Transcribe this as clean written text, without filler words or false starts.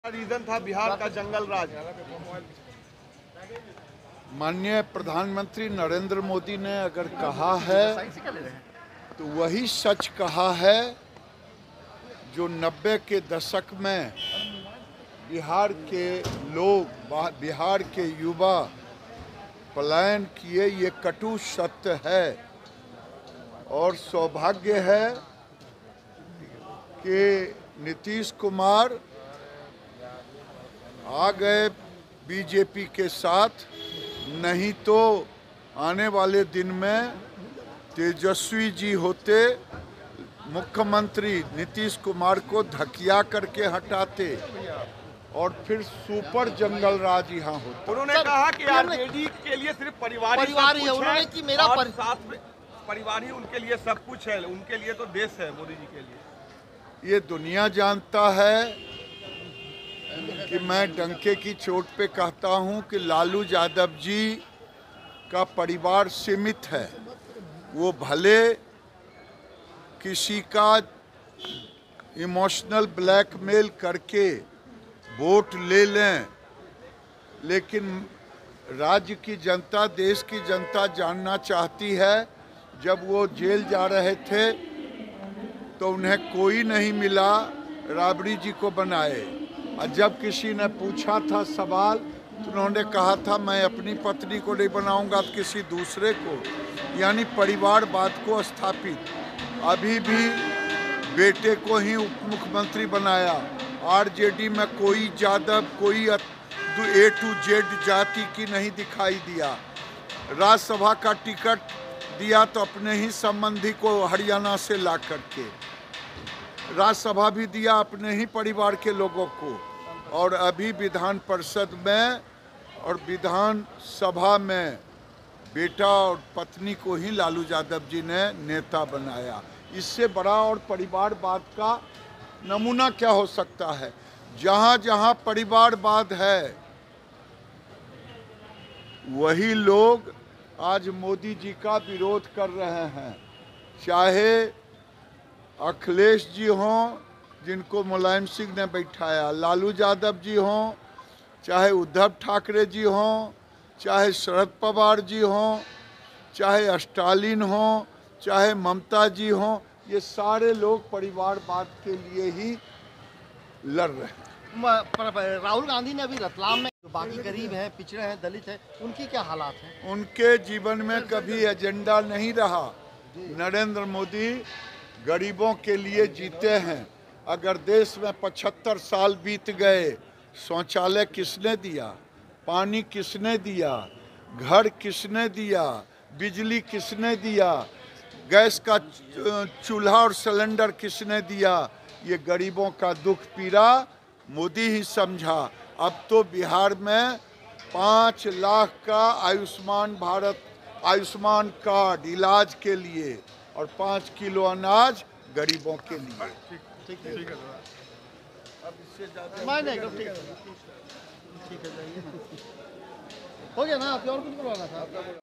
Reason था बिहार का जंगल राज। माननीय प्रधानमंत्री नरेंद्र मोदी ने अगर कहा है तो वही सच कहा है जो 90 के दशक में बिहार के लोग, बिहार के युवा पलायन किए, ये कटु सत्य है। और सौभाग्य है कि नीतीश कुमार आ गए बीजेपी के साथ, नहीं तो आने वाले दिन में तेजस्वी जी होते, मुख्यमंत्री नीतीश कुमार को धकिया करके हटाते और फिर सुपर जंगल राज यहाँ होता। उन्होंने कहा कि आरजेडी के लिए सिर्फ परिवार ही है, उन्होंने कि मेरा साथ में परिवार ही उनके लिए सब कुछ है, उनके लिए तो देश है मोदी जी के लिए। ये दुनिया जानता है कि मैं डंके की चोट पे कहता हूं कि लालू यादव जी का परिवार सीमित है। वो भले किसी का इमोशनल ब्लैकमेल करके वोट ले लें, लेकिन राज्य की जनता, देश की जनता जानना चाहती है। जब वो जेल जा रहे थे तो उन्हें कोई नहीं मिला राबड़ी जी को बनाए, और जब किसी ने पूछा था सवाल तो उन्होंने कहा था मैं अपनी पत्नी को नहीं बनाऊंगा तो किसी दूसरे को, यानी परिवारवाद को स्थापित। अभी भी बेटे को ही उप मुख्यमंत्री बनाया। आरजेडी में कोई यादव, कोई A to Z जाति की नहीं दिखाई दिया। राज्यसभा का टिकट दिया तो अपने ही संबंधी को हरियाणा से ला करके, राज्यसभा भी दिया अपने ही परिवार के लोगों को। और अभी विधान परिषद में और विधान सभा में बेटा और पत्नी को ही लालू यादव जी ने नेता बनाया। इससे बड़ा और परिवारवाद का नमूना क्या हो सकता है। जहाँ जहाँ परिवारवाद है वही लोग आज मोदी जी का विरोध कर रहे हैं। चाहे अखिलेश जी हों जिनको मुलायम सिंह ने बैठाया, लालू यादव जी हों, चाहे उद्धव ठाकरे जी हों, चाहे शरद पवार जी हों, चाहे स्टालिन हों, चाहे ममता जी हों, ये सारे लोग परिवारवाद के लिए ही लड़ रहे हैं। राहुल गांधी ने अभी रतलाम में जो बाकी गरीब हैं, पिछड़े हैं, दलित हैं, उनकी क्या हालात हैं? उनके जीवन में कभी एजेंडा नहीं रहा। नरेंद्र मोदी गरीबों के लिए जीते हैं। अगर देश में 75 साल बीत गए, शौचालय किसने दिया, पानी किसने दिया, घर किसने दिया, बिजली किसने दिया, गैस का चूल्हा और सिलेंडर किसने दिया, ये गरीबों का दुख पीड़ा मोदी ही समझा। अब तो बिहार में 5 लाख का आयुष्मान भारत, आयुष्मान कार्ड इलाज के लिए, और 5 किलो अनाज गरीबों के लिए। ठीक है अब इससे ज्यादा ठीक है, हो गया ना? आपके और कुछ करवाना था?